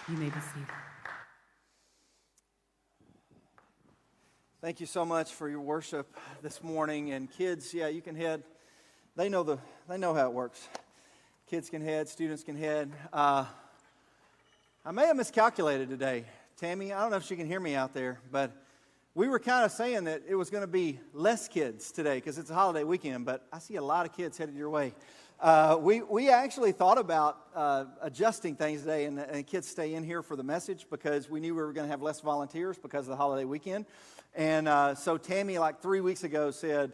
You may be seated. Thank you so much for your worship this morning. And kids, yeah, you can head. They know how it works. Kids can head, students can head. I may have miscalculated today. Tammy, I don't know if she can hear me out there, but we were kind of saying that it was going to be less kids today because it's a holiday weekend, but I see a lot of kids headed your way. We actually thought about adjusting things today and kids stay in here for the message because we knew we were going to have less volunteers because of the holiday weekend. And so Tammy, like 3 weeks ago, said,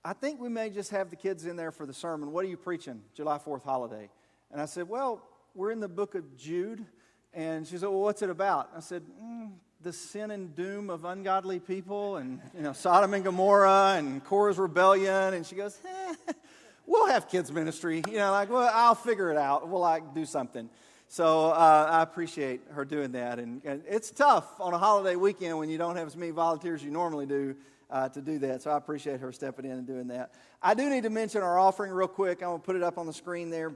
I think we may just have the kids in there for the sermon. What are you preaching, July 4th holiday? And I said, well, we're in the book of Jude. And she said, well, what's it about? I said, the sin and doom of ungodly people and, Sodom and Gomorrah and Korah's rebellion. And she goes, we'll have kids ministry. Well, I'll figure it out. We'll, do something. So I appreciate her doing that. And it's tough on a holiday weekend when you don't have as many volunteers as you normally do to do that. So I appreciate her stepping in and doing that. I do need to mention our offering real quick. I'm going to put it up on the screen there.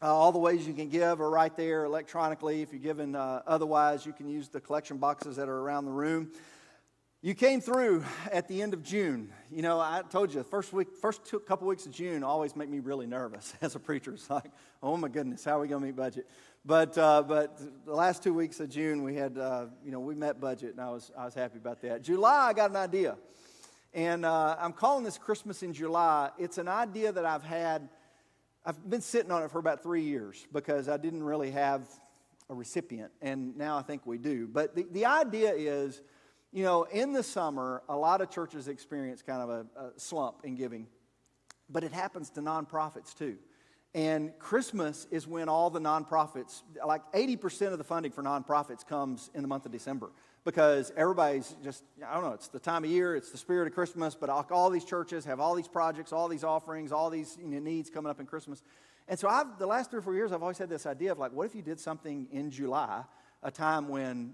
All the ways you can give are right there electronically. If you're giving otherwise, you can use the collection boxes that are around the room. You came through at the end of June. I told you, the first couple weeks of June always make me really nervous as a preacher. It's like, oh my goodness, how are we going to meet budget? But the last 2 weeks of June, we had, we met budget, and I was happy about that. July, I got an idea, and I'm calling this Christmas in July. It's an idea that I've had. I've been sitting on it for about 3 years because I didn't really have a recipient, and now I think we do. But the idea is, in the summer, a lot of churches experience kind of a slump in giving, but it happens to nonprofits too. And Christmas is when all the nonprofits, like 80% of the funding for nonprofits comes in the month of December because everybody's just, it's the time of year, it's the spirit of Christmas, but all these churches have all these projects, all these offerings, all these needs coming up in Christmas. And so the last 3 or 4 years, I've always had this idea of what if you did something in July, a time when,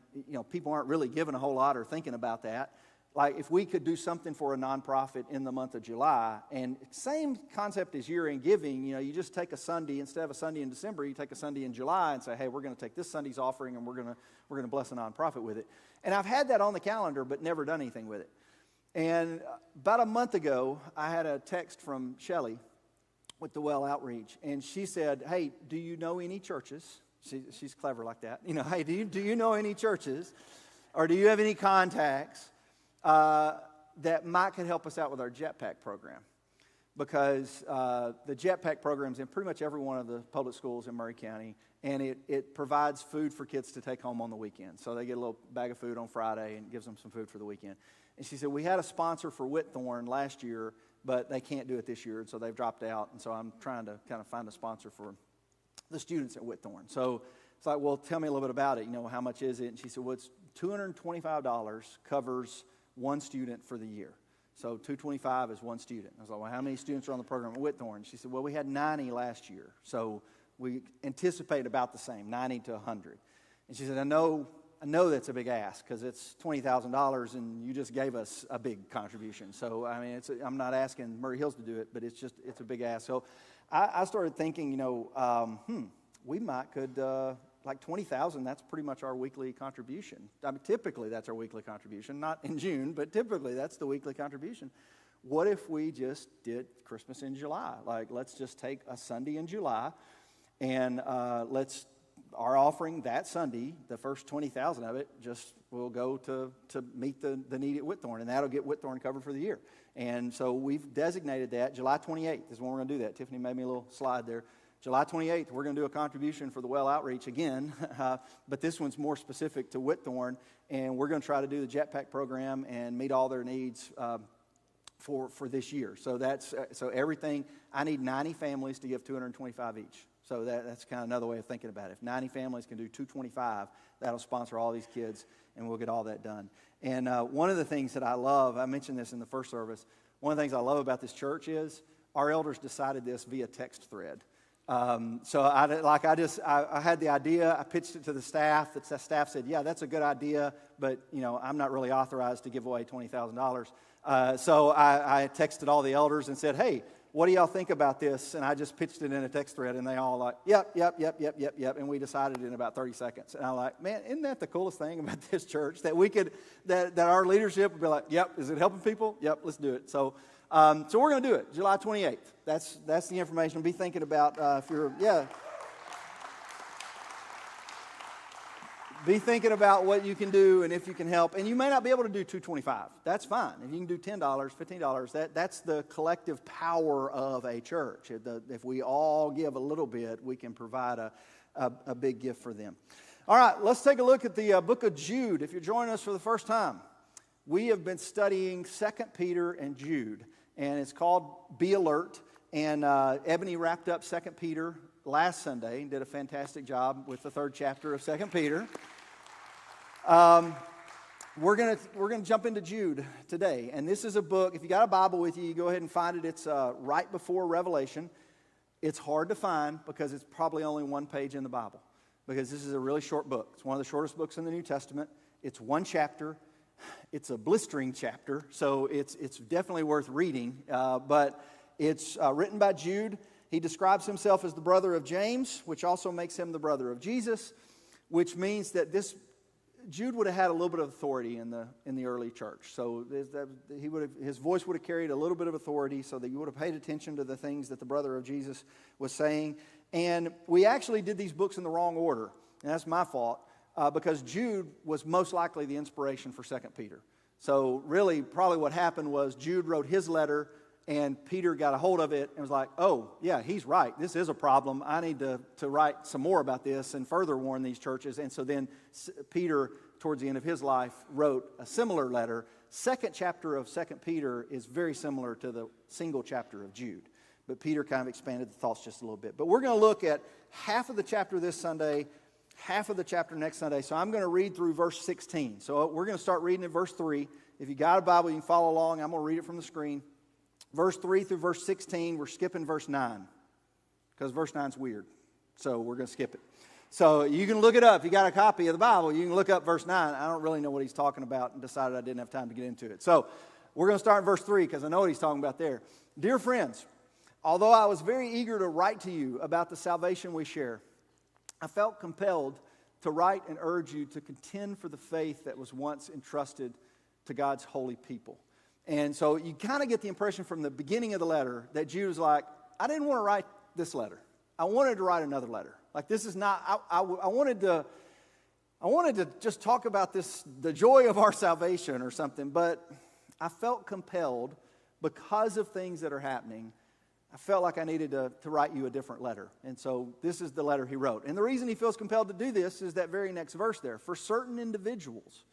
people aren't really giving a whole lot or thinking about that. Like if we could do something for a nonprofit in the month of July, and same concept as year-end giving, you just take a Sunday, instead of a Sunday in December, you take a Sunday in July and say, hey, we're going to take this Sunday's offering and we're going to bless a nonprofit with it. And I've had that on the calendar but never done anything with it. And about a month ago, I had a text from Shelley with the Well Outreach, and she said, hey, do you know any churches? She's clever like that. Hey, do you know any churches, or do you have any contacts that could help us out with our jetpack program? Because the jetpack program's in pretty much every one of the public schools in Murray County, and it provides food for kids to take home on the weekend. So they get a little bag of food on Friday and gives them some food for the weekend. And she said, we had a sponsor for Whitthorne last year, but they can't do it this year, and so they've dropped out. And so I'm trying to kind of find a sponsor for the students at Whitthorne. So it's like, well, tell me a little bit about it. How much is it? And she said, well, it's $225 covers one student for the year. So $225 is one student. I was like, well, how many students are on the program at Whitthorne? She said, well, we had 90 last year. So we anticipate about the same, 90 to 100. And she said, I know that's a big ask because it's $20,000 and you just gave us a big contribution. So, I'm not asking Murray Hills to do it, but it's a big ask. So I started thinking, we could, like $20,000, that's pretty much our weekly contribution. Typically that's our weekly contribution, not in June, but typically that's the weekly contribution. What if we just did Christmas in July? Let's just take a Sunday in July and our offering that Sunday, the first $20,000 of it, just will go to meet the need at Whitthorne, and that'll get Whitthorne covered for the year. And so we've designated that. July 28th is when we're going to do that. Tiffany made me a little slide there. July 28th, we're going to do a contribution for the Well Outreach again, but this one's more specific to Whitthorne, and we're going to try to do the jetpack program and meet all their needs for this year. So everything. I need 90 families to give $225 each. So that's kind of another way of thinking about it. If 90 families can do $225, that'll sponsor all these kids, and we'll get all that done. And one of the things that I love, I mentioned this in the first service, one of the things I love about this church is our elders decided this via text thread. So I had the idea, I pitched it to the staff. The staff said, yeah, that's a good idea, but, I'm not really authorized to give away $20,000. So I texted all the elders and said, hey, what do y'all think about this? And I just pitched it in a text thread, and they all like, yep. And we decided in about 30 seconds. And I'm like, man, isn't that the coolest thing about this church? That we could, that our leadership would be like, yep, is it helping people? Yep, let's do it. So we're going to do it, July 28th. That's the information. Be thinking about if you're, Be thinking about what you can do and if you can help. And you may not be able to do $225. That's fine. If you can do $10, $15, that's the collective power of a church. If we all give a little bit, we can provide a big gift for them. All right, let's take a look at the book of Jude. If you're joining us for the first time, we have been studying 2 Peter and Jude. And it's called Be Alert. And Ebony wrapped up 2 Peter last Sunday and did a fantastic job with the third chapter of 2 Peter. We're gonna jump into Jude today, and this is a book. If you got a Bible with you, you go ahead and find it. It's right before Revelation. It's hard to find because it's probably only one page in the Bible, because this is a really short book. It's one of the shortest books in the New Testament. It's one chapter. It's a blistering chapter, so it's definitely worth reading. But it's written by Jude. He describes himself as the brother of James, which also makes him the brother of Jesus, which means that Jude would have had a little bit of authority in the early church. So his voice would have carried a little bit of authority, so that you would have paid attention to the things that the brother of Jesus was saying. And we actually did these books in the wrong order, and that's my fault, because Jude was most likely the inspiration for 2 Peter. So really, probably what happened was Jude wrote his letter, and Peter got a hold of it and was like, oh, yeah, he's right. This is a problem. I need to write some more about this and further warn these churches. And so then Peter, towards the end of his life, wrote a similar letter. Second chapter of 2 Peter is very similar to the single chapter of Jude. But Peter kind of expanded the thoughts just a little bit. But we're going to look at half of the chapter this Sunday, half of the chapter next Sunday. So I'm going to read through verse 16. So we're going to start reading at verse 3. If you got a Bible, you can follow along. I'm going to read it from the screen. Verse 3 through verse 16, we're skipping verse 9, because verse 9 is weird, so we're going to skip it. So you can look it up. If you got a copy of the Bible, you can look up verse 9. I don't really know what he's talking about and decided I didn't have time to get into it. So we're going to start in verse 3, because I know what he's talking about there. Dear friends, although I was very eager to write to you about the salvation we share, I felt compelled to write and urge you to contend for the faith that was once entrusted to God's holy people. And so you kind of get the impression from the beginning of the letter that Jude was like, I didn't want to write this letter. I wanted to write another letter. Like, this is not, I wanted to just talk about this, the joy of our salvation or something, but I felt compelled because of things that are happening. I felt like I needed to write you a different letter. And so this is the letter he wrote. And the reason he feels compelled to do this is that very next verse there. For certain individuals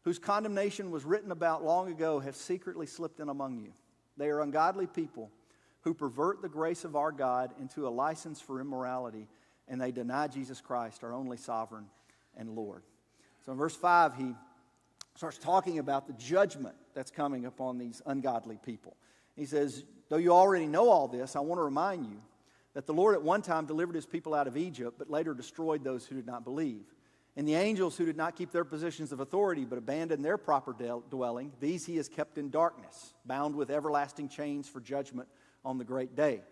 whose condemnation was written about long ago have secretly slipped in among you. They are ungodly people who pervert the grace of our God into a license for immorality, and they deny Jesus Christ, our only sovereign and Lord. So in verse 5, he starts talking about the judgment that's coming upon these ungodly people. He says, though you already know all this, I want to remind you that the Lord at one time delivered his people out of Egypt, but later destroyed those who did not believe. And the angels who did not keep their positions of authority but abandoned their proper dwelling, these he has kept in darkness, bound with everlasting chains for judgment on the great day.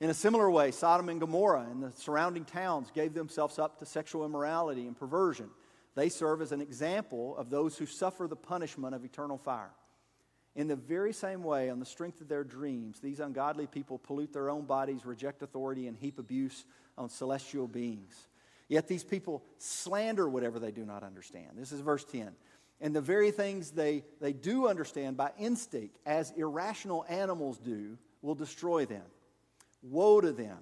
In a similar way, Sodom and Gomorrah and the surrounding towns gave themselves up to sexual immorality and perversion. They serve as an example of those who suffer the punishment of eternal fire. In the very same way, on the strength of their dreams, these ungodly people pollute their own bodies, reject authority, and heap abuse on celestial beings. Yet these people slander whatever they do not understand. This is verse 10. And the very things they do understand by instinct, as irrational animals do, will destroy them. Woe to them.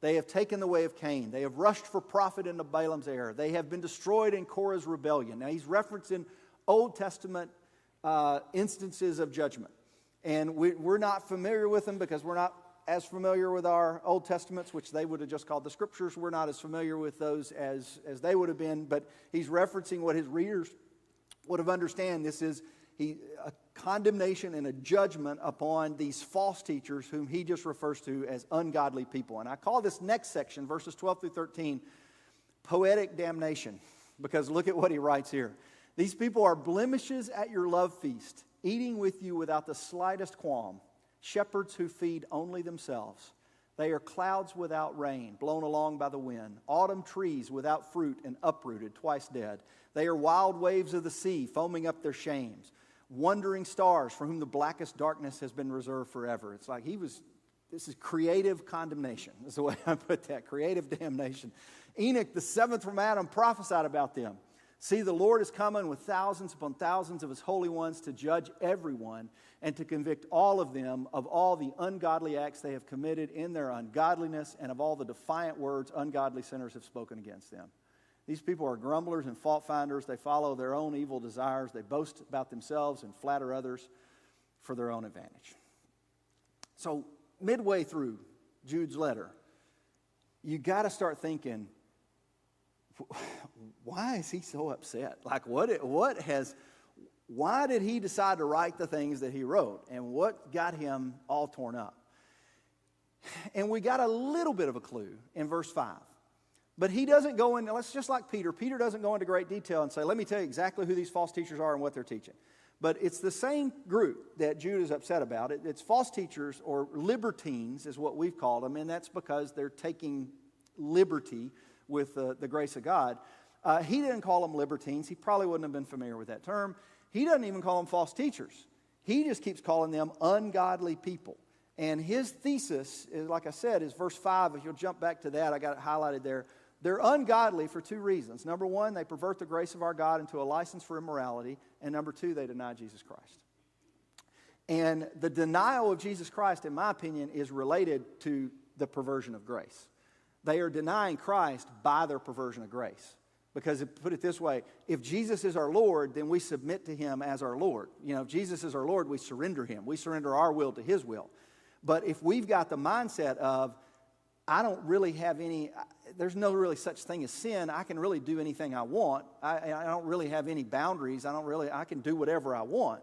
They have taken the way of Cain. They have rushed for profit into Balaam's error. They have been destroyed in Korah's rebellion. Now he's referencing Old Testament instances of judgment. And we're not familiar with them because we're not as familiar with our Old Testaments, which they would have just called the Scriptures. We're not as familiar with those as they would have been, but he's referencing what his readers would have understand. This is a condemnation and a judgment upon these false teachers whom he just refers to as ungodly people. And I call this next section, verses 12 through 13, poetic damnation, because look at what he writes here. These people are blemishes at your love feast, eating with you without the slightest qualm, shepherds who feed only themselves. They are clouds without rain, blown along by the wind, autumn trees without fruit and uprooted, twice dead. They are wild waves of the sea, foaming up their shames, wandering stars for whom the blackest darkness has been reserved forever. It's like this is creative condemnation, is the way I put that, creative damnation. Enoch, the seventh from Adam, prophesied about them. See, the Lord is coming with thousands upon thousands of his holy ones to judge everyone and to convict all of them of all the ungodly acts they have committed in their ungodliness and of all the defiant words ungodly sinners have spoken against them. These people are grumblers and fault finders. They follow their own evil desires. They boast about themselves and flatter others for their own advantage. So midway through Jude's letter, you got to start thinking, why is he so upset? Like, why did he decide to write the things that he wrote? And what got him all torn up? And we got a little bit of a clue in verse 5. But he doesn't go into, let's just like Peter. Peter doesn't go into great detail and say, let me tell you exactly who these false teachers are and what they're teaching. But it's the same group that Jude is upset about. It's false teachers, or libertines is what we've called them, and that's because they're taking liberty with the grace of God. He didn't call them libertines. He probably wouldn't have been familiar with that term. He doesn't even call them false teachers. He just keeps calling them ungodly people. And his thesis, is, like I said, is verse 5. If you'll jump back to that, I got it highlighted there. They're ungodly for two reasons. Number one, they pervert the grace of our God into a license for immorality. And number two, they deny Jesus Christ. And the denial of Jesus Christ, in my opinion, is related to the perversion of grace. They are denying Christ by their perversion of grace. Because, put it this way, if Jesus is our Lord, then we submit to him as our Lord. You know, if Jesus is our Lord, we surrender him. We surrender our will to his will. But if we've got the mindset of, I don't really have any, there's no really such thing as sin. I can really do anything I want. I don't really have any boundaries. I can do whatever I want.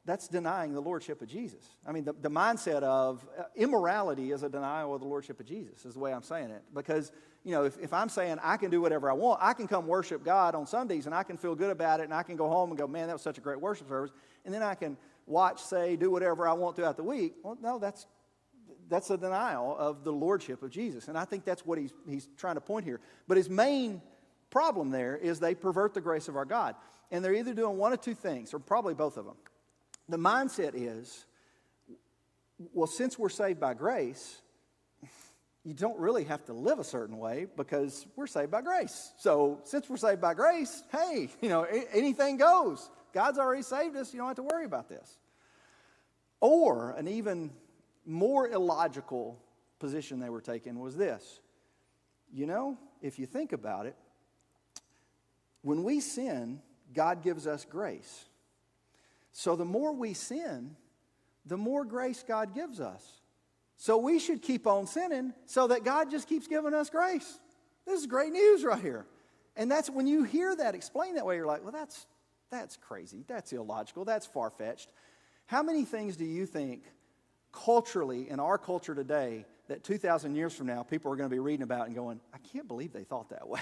That's denying the lordship of Jesus. I mean, the mindset of immorality is a denial of the lordship of Jesus, is the way I'm saying it. Because, you know, if I'm saying I can do whatever I want, I can come worship God on Sundays and I can feel good about it and I can go home and go, man, that was such a great worship service. And then I can watch, say, do whatever I want throughout the week. Well, no, that's a denial of the lordship of Jesus. And I think that's what he's trying to point here. But his main problem there is they pervert the grace of our God. And they're either doing one of two things, or probably both of them. The mindset is, well, since we're saved by grace, you don't really have to live a certain way because we're saved by grace. So since we're saved by grace, hey, you know, anything goes. God's already saved us. You don't have to worry about this. Or an even more illogical position they were taking was this. You know, if you think about it, when we sin, God gives us grace. So the more we sin, the more grace God gives us. So we should keep on sinning so that God just keeps giving us grace. This is great news right here. And that's when you hear that explained that way, you're like, well, that's crazy. That's illogical. That's far-fetched. How many things do you think culturally, in our culture today, that 2,000 years from now, people are going to be reading about and going, I can't believe they thought that way.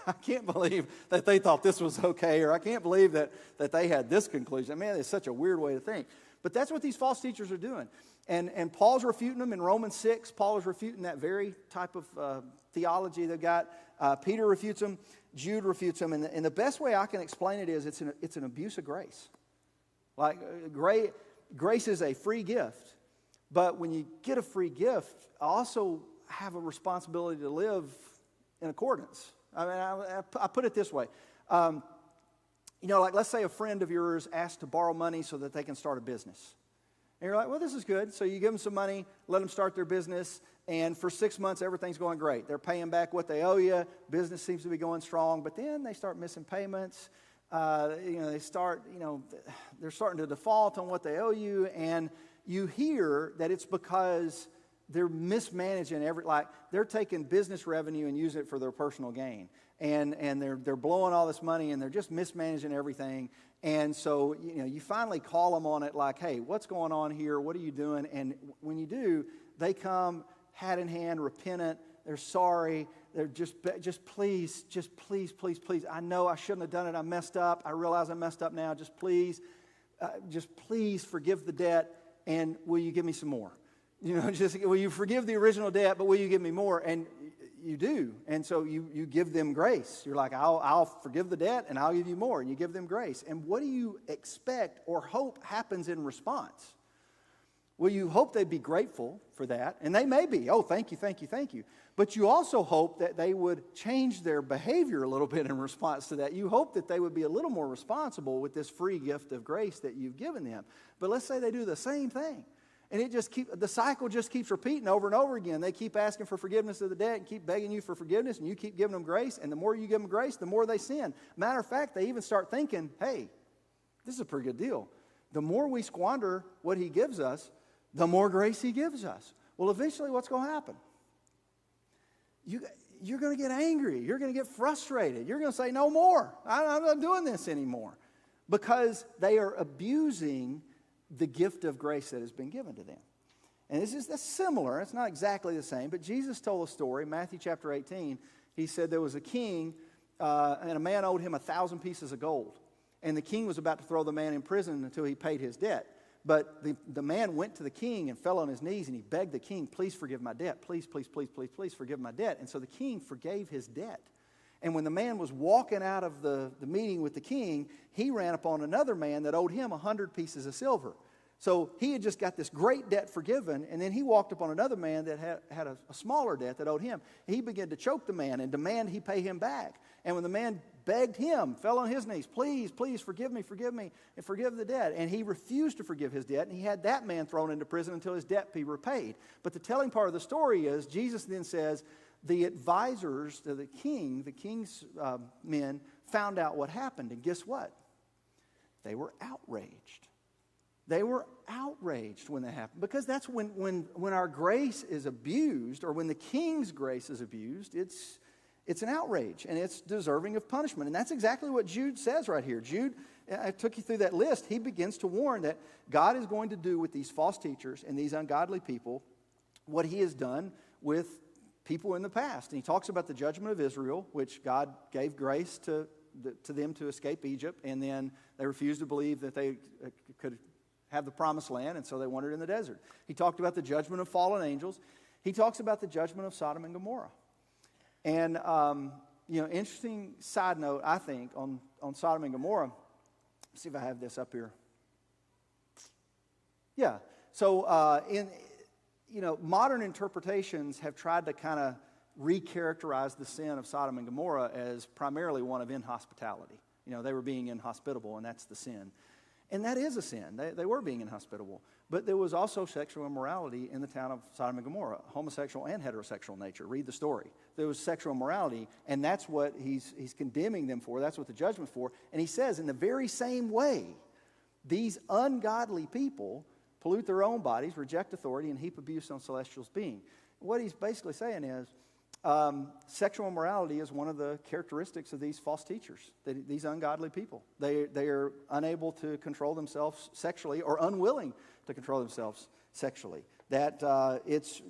I can't believe that they thought this was okay, or I can't believe that they had this conclusion. Man, it's such a weird way to think. But that's what these false teachers are doing. And Paul's refuting them in Romans 6. Paul is refuting that very type of theology they've got. Peter refutes them. Jude refutes them. And the best way I can explain it is it's an abuse of grace. Like, grace is a free gift. But when you get a free gift, I also have a responsibility to live in accordance. I mean, I put it this way. You know, like let's say a friend of yours asks to borrow money so that they can start a business. And you're like, well, this is good. So you give them some money, let them start their business, and for 6 months, everything's going great. They're paying back what they owe you. Business seems to be going strong. But then they start missing payments. You know, they're starting to default on what they owe you, and you hear that it's because they're mismanaging they're taking business revenue and using it for their personal gain. And they're blowing all this money and they're just mismanaging everything. And so, you know, you finally call them on it like, hey, what's going on here? What are you doing? And when you do, they come hat in hand, repentant. They're sorry. They're just please. I know I shouldn't have done it. I messed up. I realize I messed up now. Just please forgive the debt. And will you give me some more? Just, will you forgive the original debt, but will you give me more? And you do. And so you give them grace. You're like, I'll forgive the debt and I'll give you more. And you give them grace. And what do you expect or hope happens in response? Well, you hope they'd be grateful for that. And they may be. Oh, thank you, thank you, thank you. But you also hope that they would change their behavior a little bit in response to that. You hope that they would be a little more responsible with this free gift of grace that you've given them. But let's say they do the same thing. And the cycle just keeps repeating over and over again. They keep asking for forgiveness of the debt and keep begging you for forgiveness, and you keep giving them grace. And the more you give them grace, the more they sin. Matter of fact, they even start thinking, hey, this is a pretty good deal. The more we squander what he gives us, the more grace he gives us. Well, eventually what's going to happen? You're going to get angry. You're going to get frustrated. You're going to say, no more. I'm not doing this anymore. Because they are abusing the gift of grace that has been given to them. And that's similar. It's not exactly the same, but Jesus told a story, Matthew chapter 18. He said there was a king, and a man owed him 1,000 pieces of gold. And the king was about to throw the man in prison until he paid his debt. But the man went to the king and fell on his knees, and he begged the king, please forgive my debt. Please, please, please, please, please forgive my debt. And so the king forgave his debt. And when the man was walking out of the meeting with the king, he ran upon another man that owed him 100 pieces of silver. So he had just got this great debt forgiven, and then he walked upon another man that had a smaller debt that owed him. He began to choke the man and demand he pay him back. And when the man begged him, fell on his knees, please, please forgive me, and forgive the debt. And he refused to forgive his debt, and he had that man thrown into prison until his debt be repaid. But the telling part of the story is, Jesus then says, the advisors to the king's men found out what happened. And guess what? They were outraged. They were outraged when that happened. Because that's when our grace is abused, or when the king's grace is abused, it's an outrage, and it's deserving of punishment. And that's exactly what Jude says right here. Jude, I took you through that list. He begins to warn that God is going to do with these false teachers and these ungodly people what he has done with people in the past. And he talks about the judgment of Israel, which God gave grace to them to escape Egypt, and then they refused to believe that they could have the promised land, and so they wandered in the desert. He talked about the judgment of fallen angels. He talks about the judgment of Sodom and Gomorrah. And, interesting side note, I think, on Sodom and Gomorrah. Let's see if I have this up here. Yeah. So, modern interpretations have tried to kind of recharacterize the sin of Sodom and Gomorrah as primarily one of inhospitality. They were being inhospitable, and that's the sin. And that is a sin. They were being inhospitable. But there was also sexual immorality in the town of Sodom and Gomorrah, homosexual and heterosexual nature. Read the story. There was sexual immorality, and that's what he's condemning them for. That's what the judgment's for. And he says, in the very same way, these ungodly people pollute their own bodies, reject authority, and heap abuse on celestial beings. What he's basically saying is, sexual immorality is one of the characteristics of these false teachers, these ungodly people. They are unable to control themselves sexually, or unwilling to control themselves sexually. That it's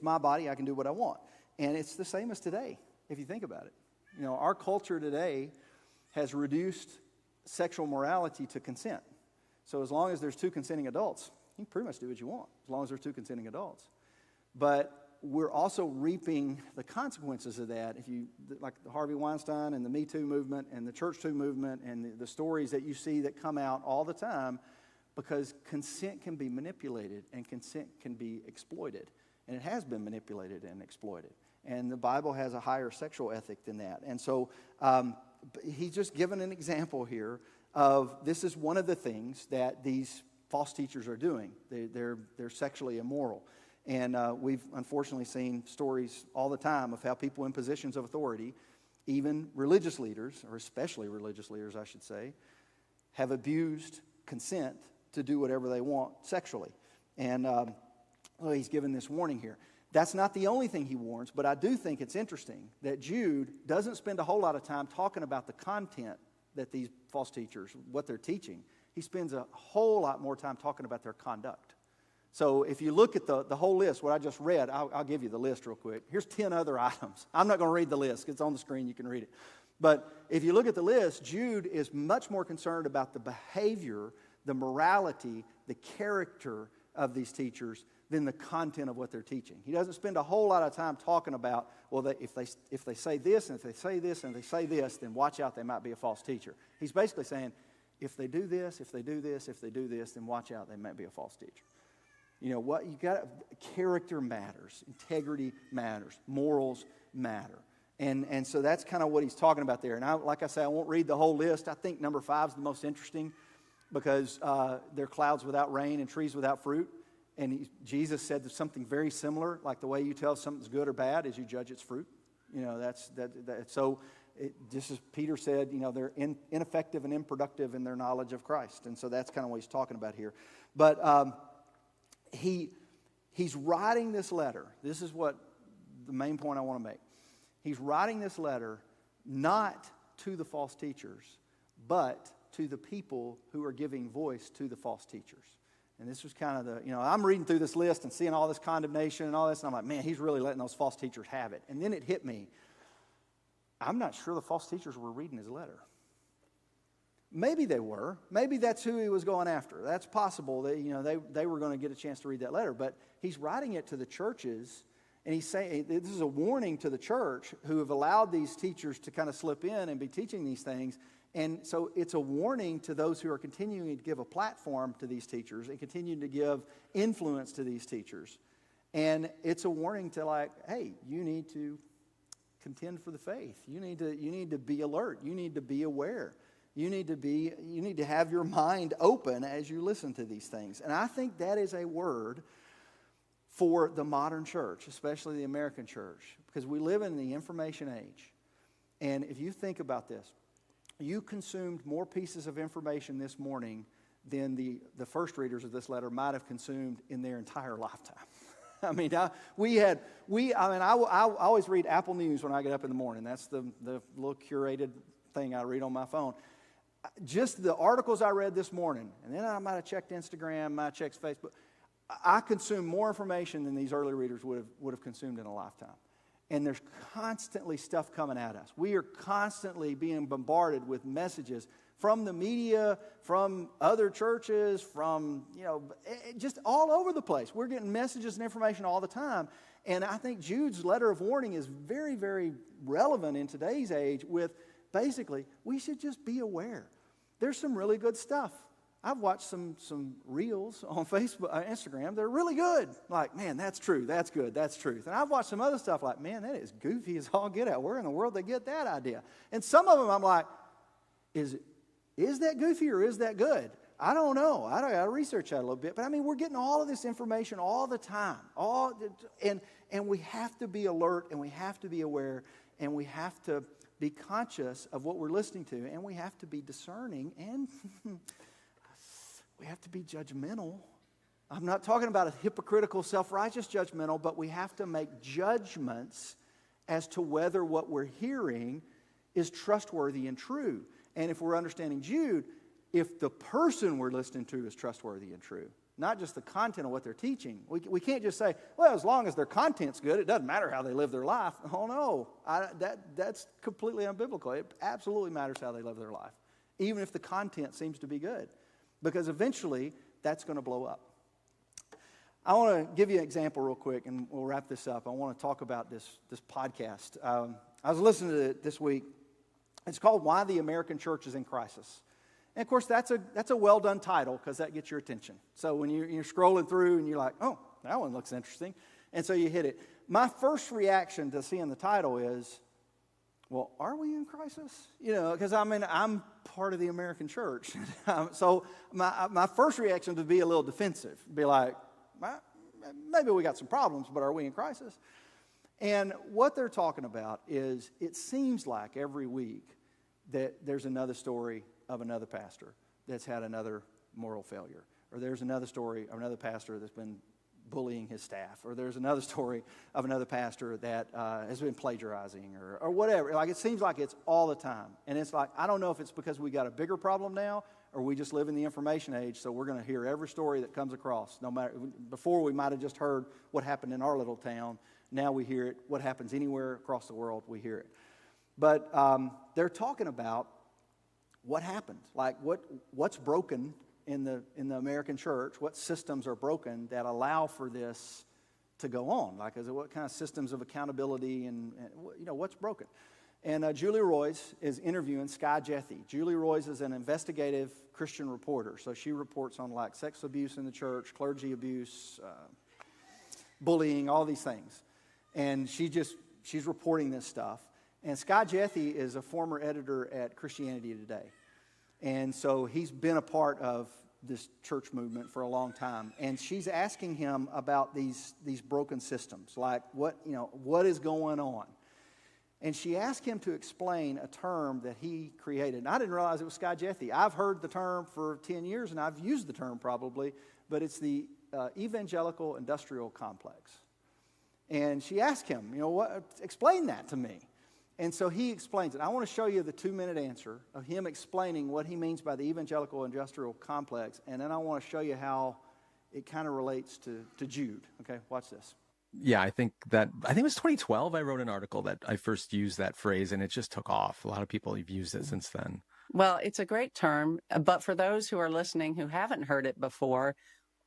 my body, I can do what I want. And it's the same as today, if you think about it. Our culture today has reduced sexual morality to consent. So as long as there's two consenting adults, you can pretty much do what you want, as long as there's two consenting adults. But we're also reaping the consequences of that. If you, like the Harvey Weinstein and the Me Too movement and the Church Too movement and the stories that you see that come out all the time, because consent can be manipulated and consent can be exploited. And it has been manipulated and exploited. And the Bible has a higher sexual ethic than that. And so he's just given an example here of this is one of the things that these false teachers are doing. They're sexually immoral. And we've unfortunately seen stories all the time of how people in positions of authority, even religious leaders, or especially religious leaders, I should say, have abused consent to do whatever they want sexually. And he's given this warning here. That's not the only thing he warns, but I do think it's interesting that Jude doesn't spend a whole lot of time talking about the content that these false teachers, what they're teaching. He spends a whole lot more time talking about their conduct. So if you look at the whole list, what I just read, I'll give you the list real quick. Here's 10 other items. I'm not going to read the list. It's on the screen. You can read it. But if you look at the list, Jude is much more concerned about the behavior, the morality, the character, of these teachers than the content of what they're teaching. He doesn't spend a whole lot of time talking about, well, if they say this, and if they say this, and if they say this, then watch out, they might be a false teacher. He's basically saying, if they do this, if they do this, if they do this, then watch out, they might be a false teacher. You know what? Character matters, integrity matters, morals matter. And so that's kind of what he's talking about there. And like I say, I won't read the whole list. I think number 5 is the most interesting because they're clouds without rain and trees without fruit. And Jesus said something very similar, like the way you tell if something's good or bad is you judge its fruit. You know, just as Peter said, you know, they're ineffective and unproductive in their knowledge of Christ. And so that's kind of what he's talking about here. But he's writing this letter. This is what the main point I want to make. He's writing this letter not to the false teachers, but to the people who are giving voice to the false teachers. And this was kind of I'm reading through this list and seeing all this condemnation and all this, and I'm like, man, he's really letting those false teachers have it. And then it hit me. I'm not sure the false teachers were reading his letter. Maybe they were. Maybe that's who he was going after. That's possible that they were going to get a chance to read that letter. But he's writing it to the churches, and he's saying this is a warning to the church who have allowed these teachers to kind of slip in and be teaching these things. And so it's a warning to those who are continuing to give a platform to these teachers and continuing to give influence to these teachers. And it's a warning to like, hey, you need to contend for the faith. You need to be alert. You need to be aware. You need to have your mind open as you listen to these things. And I think that is a word for the modern church, especially the American church, because we live in the information age. And if you think about this, you consumed more pieces of information this morning than the first readers of this letter might have consumed in their entire lifetime. I mean, I always read Apple News when I get up in the morning. That's the little curated thing I read on my phone. Just the articles I read this morning, and then I might have checked Instagram, might have checked Facebook. I consume more information than these early readers would have consumed in a lifetime. And there's constantly stuff coming at us. We are constantly being bombarded with messages from the media, from other churches, from, just all over the place. We're getting messages and information all the time. And I think Jude's letter of warning is very, very relevant in today's age with basically, we should just be aware. There's some really good stuff. I've watched some reels on Facebook, Instagram. They're really good. Like, man, that's true. That's good. That's truth. And I've watched some other stuff like, man, that is goofy as all get out. Where in the world they get that idea? And some of them I'm like, is that goofy or is that good? I don't know. I got to research that a little bit. But I mean, we're getting all of this information all the time. And we have to be alert and we have to be aware and we have to be conscious of what we're listening to and we have to be discerning and we have to be judgmental. I'm not talking about a hypocritical, self-righteous judgmental, but we have to make judgments as to whether what we're hearing is trustworthy and true. And if we're understanding Jude, if the person we're listening to is trustworthy and true, not just the content of what they're teaching. We can't just say, well, as long as their content's good, it doesn't matter how they live their life. Oh, no. That's completely unbiblical. It absolutely matters how they live their life, even if the content seems to be good. Because eventually, that's going to blow up. I want to give you an example real quick, and we'll wrap this up. I want to talk about this podcast. I was listening to it this week. It's called Why the American Church is in Crisis. And, of course, that's a well-done title because that gets your attention. So when you're scrolling through and you're like, oh, that one looks interesting, and so you hit it. My first reaction to seeing the title is, well, are we in crisis? Because I'm part of the American church. So my first reaction would be a little defensive. Be like, maybe we got some problems, but are we in crisis? And what they're talking about is it seems like every week that there's another story of another pastor that's had another moral failure. Or there's another story of another pastor that's been bullying his staff, or there's another story of another pastor that has been plagiarizing or whatever. Like, it seems like it's all the time. And it's like, I don't know if it's because we got a bigger problem now or we just live in the information age, so we're going to hear every story that comes across. No matter, before we might have just heard what happened in our little town. Now we hear it. What happens anywhere across the world, we hear it. But they're talking about what happened, like what's broken in the American church, what systems are broken that allow for this to go on? Like, what kind of systems of accountability and what's broken? And Julie Royce is interviewing Sky Jethy. Julie Royce is an investigative Christian reporter. So she reports on like sex abuse in the church, clergy abuse, bullying, all these things. And she's reporting this stuff. And Sky Jethy is a former editor at Christianity Today. And so he's been a part of this church movement for a long time. And she's asking him about these broken systems, like what is going on. And she asked him to explain a term that he created. And I didn't realize it was Sky Jethy. I've heard the term for 10 years, and I've used the term probably, but it's the evangelical industrial complex. And she asked him, explain that to me. And so he explains it. I want to show you the 2-minute answer of him explaining what he means by the evangelical industrial complex, and then I want to show you how it kind of relates to Jude. Okay, watch this. Yeah, I think it was 2012 I wrote an article that I first used that phrase, and it just took off. A lot of people have used it since then. Well, it's a great term, but for those who are listening who haven't heard it before,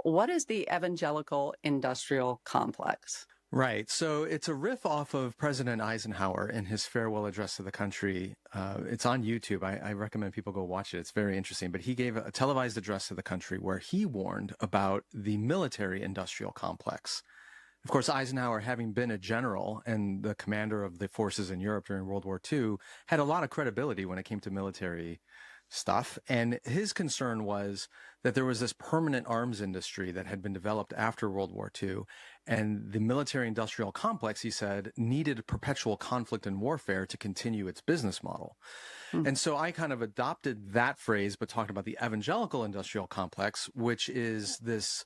what is the evangelical industrial complex? Right. So it's a riff off of President Eisenhower in his farewell address to the country. It's on YouTube. I recommend people go watch it. It's very interesting. But he gave a televised address to the country where he warned about the military industrial complex. Of course, Eisenhower, having been a general and the commander of the forces in Europe during World War II, had a lot of credibility when it came to military stuff. And his concern was that there was this permanent arms industry that had been developed after World War II. And the military industrial complex, he said, needed perpetual conflict and warfare to continue its business model. And so I kind of adopted that phrase, but talked about the evangelical industrial complex, which is this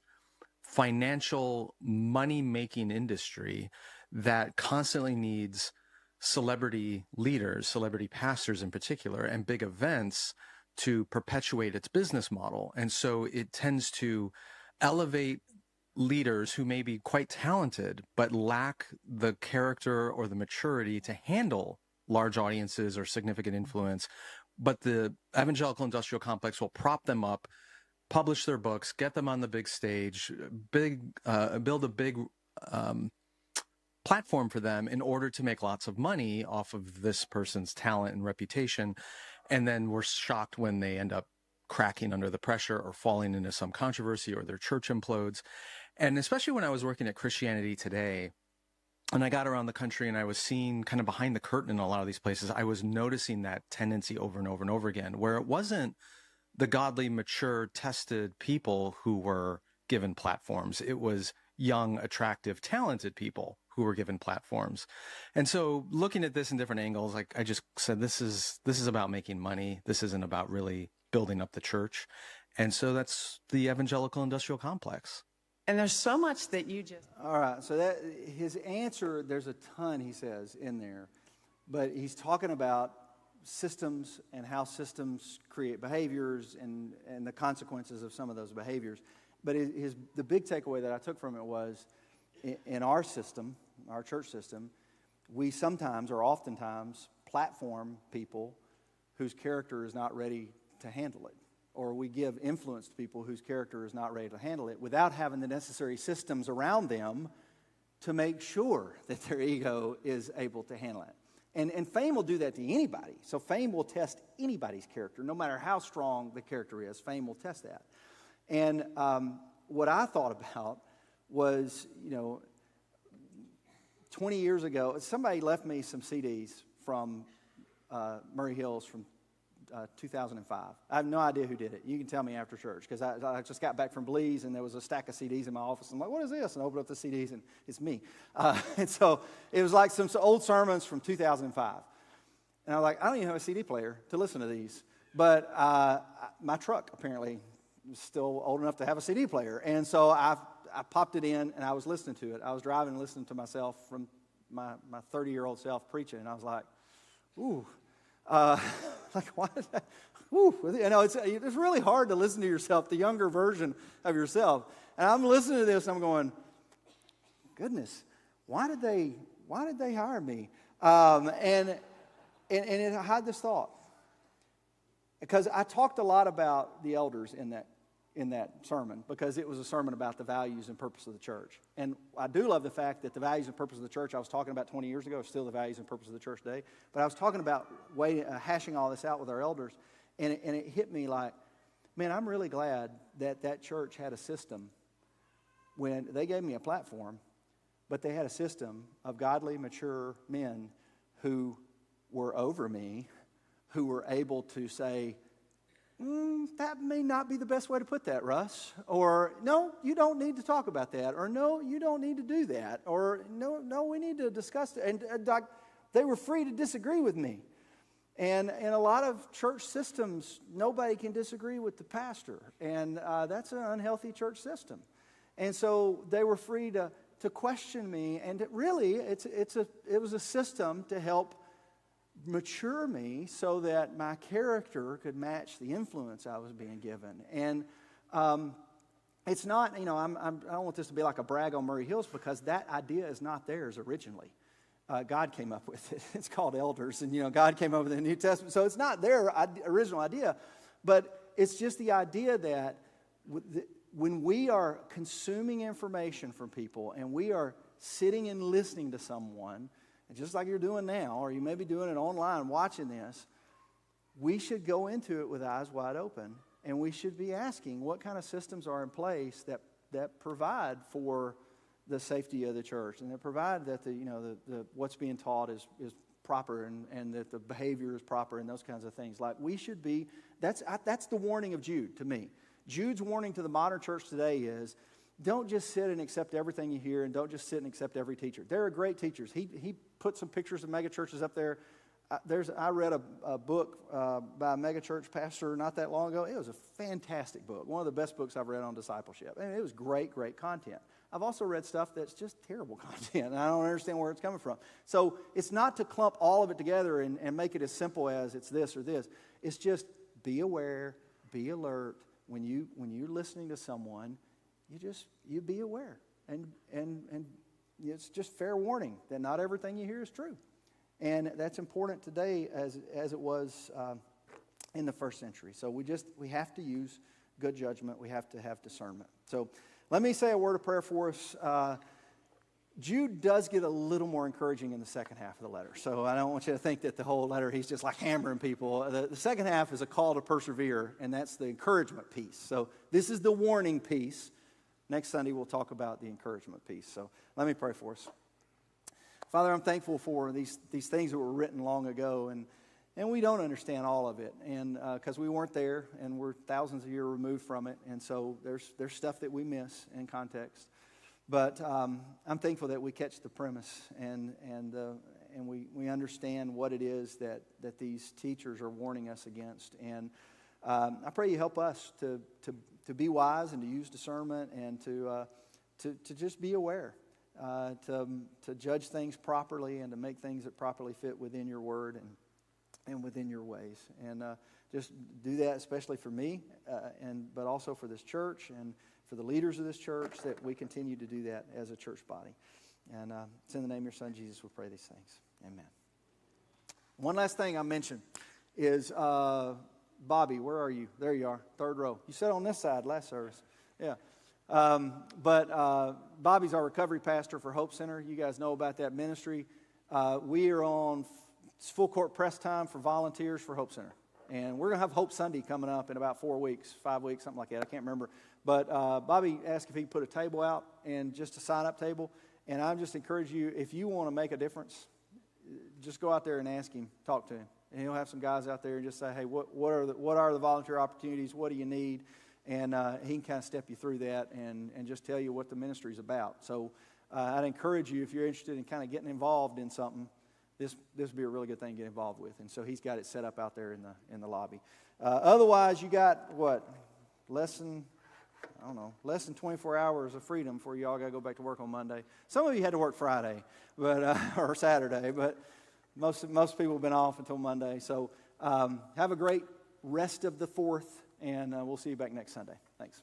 financial money-making industry that constantly needs celebrity leaders, celebrity pastors in particular, and big events to perpetuate its business model. And so it tends to elevate leaders who may be quite talented, but lack the character or the maturity to handle large audiences or significant influence. But the evangelical industrial complex will prop them up, publish their books, get them on the big stage, build a big platform for them in order to make lots of money off of this person's talent and reputation. And then we're shocked when they end up cracking under the pressure or falling into some controversy or their church implodes. And especially when I was working at Christianity Today, and I got around the country and I was seeing kind of behind the curtain in a lot of these places, I was noticing that tendency over and over and over again, where it wasn't the godly, mature, tested people who were given platforms. It was young, attractive, talented people who were given platforms. And so looking at this in different angles, like I just said, this is about making money. This isn't about really building up the church. And so that's the evangelical industrial complex. And there's so much that you just... All right, so that his answer, there's a ton, he says, in there. But he's talking about systems and how systems create behaviors and the consequences of some of those behaviors. But the big takeaway that I took from it was, in our system, our church system, we sometimes or oftentimes platform people whose character is not ready to handle it. Or we give influence to people whose character is not ready to handle it without having the necessary systems around them to make sure that their ego is able to handle it. And fame will do that to anybody. So fame will test anybody's character, no matter how strong the character is. Fame will test that. And what I thought about was, 20 years ago, somebody left me some CDs from Murray Hills from 2005. I have no idea who did it. You can tell me after church, because I just got back from Belize and there was a stack of CDs in my office. I'm like, what is this? And I opened up the CDs and it's me. And so it was like some old sermons from 2005. And I was like, I don't even have a CD player to listen to these. But my truck apparently was still old enough to have a CD player. And so I popped it in and I was listening to it. I was driving and listening to myself from my 30-year-old self preaching. And I was like, ooh. Like, why did I? Whew, it's really hard to listen to yourself, the younger version of yourself. And I'm listening to this, and I'm going, goodness, why did they hire me? And I had this thought, because I talked a lot about the elders in that in that sermon because it was a sermon about the values and purpose of the church. And I do love the fact that the values and purpose of the church I was talking about 20 years ago are still the values and purpose of the church today. But I was talking about hashing all this out with our elders, and it hit me like, man, I'm really glad that church had a system when they gave me a platform, but they had a system of godly, mature men who were over me, who were able to say, that may not be the best way to put that, Russ. Or, no, you don't need to talk about that. Or, no, you don't need to do that. Or, no, we need to discuss it. And they were free to disagree with me. And in a lot of church systems, nobody can disagree with the pastor. And that's an unhealthy church system. And so they were free to question me. And it was a system to help mature me so that my character could match the influence I was being given. And it's not, I don't want this to be like a brag on Murray Hills because that idea is not theirs originally. God came up with it. It's called elders, and God came up with the New Testament. So it's not their original idea, but it's just the idea that when we are consuming information from people and we are sitting and listening to someone, and just like you're doing now, or you may be doing it online watching this, we should go into it with eyes wide open, and we should be asking what kind of systems are in place that provide for the safety of the church, and that provide that the what's being taught is proper, and that the behavior is proper, and those kinds of things. Like we should be. That's the warning of Jude to me. Jude's warning to the modern church today is, don't just sit and accept everything you hear, and don't just sit and accept every teacher. There are great teachers. He put some pictures of megachurches up there. I read a book by a megachurch pastor not that long ago. It was a fantastic book, one of the best books I've read on discipleship. And it was great content. I've also read stuff that's just terrible content, and I don't understand where it's coming from. So it's not to clump all of it together and make it as simple as it's this or this. It's just be aware, be alert. When you're listening to someone, you be aware, and it's just fair warning that not everything you hear is true, and that's important today as it was in the first century. So we have to use good judgment. We have to have discernment. So let me say a word of prayer for us. Jude does get a little more encouraging in the second half of the letter. So I don't want you to think that the whole letter he's just like hammering people. The second half is a call to persevere, and that's the encouragement piece. So this is the warning piece. Next Sunday, we'll talk about the encouragement piece. So let me pray for us. Father, I'm thankful for these things that were written long ago, and we don't understand all of it, and because we weren't there, and we're thousands of years removed from it, and so there's stuff that we miss in context. But I'm thankful that we catch the premise, and we understand what it is that these teachers are warning us against. And I pray you help us to be wise and to use discernment and to just be aware, to judge things properly and to make things that properly fit within your word and within your ways. And just do that, especially for me, but also for this church and for the leaders of this church, that we continue to do that as a church body. And it's in the name of your Son, Jesus, we pray these things. Amen. One last thing I mentioned is, Bobby, where are you? There you are, third row. You sat on this side last service. Yeah. But Bobby's our recovery pastor for Hope Center. You guys know about that ministry. We are on full court press time for volunteers for Hope Center. And we're going to have Hope Sunday coming up in about 4 weeks, 5 weeks, something like that. I can't remember. But Bobby asked if he could put a table out, and just a sign-up table. And I just encourage you, if you want to make a difference, just go out there and ask him, talk to him. And he'll have some guys out there and just say, hey, what are the volunteer opportunities? What do you need? And he can kind of step you through that and just tell you what the ministry is about. So I'd encourage you, if you're interested in kind of getting involved in something, this would be a really good thing to get involved with. And so he's got it set up out there in the lobby. Otherwise, you got less than 24 hours of freedom before you all got to go back to work on Monday. Some of you had to work Friday, but or Saturday, but most people have been off until Monday. So have a great rest of the 4th, and we'll see you back next Sunday. Thanks.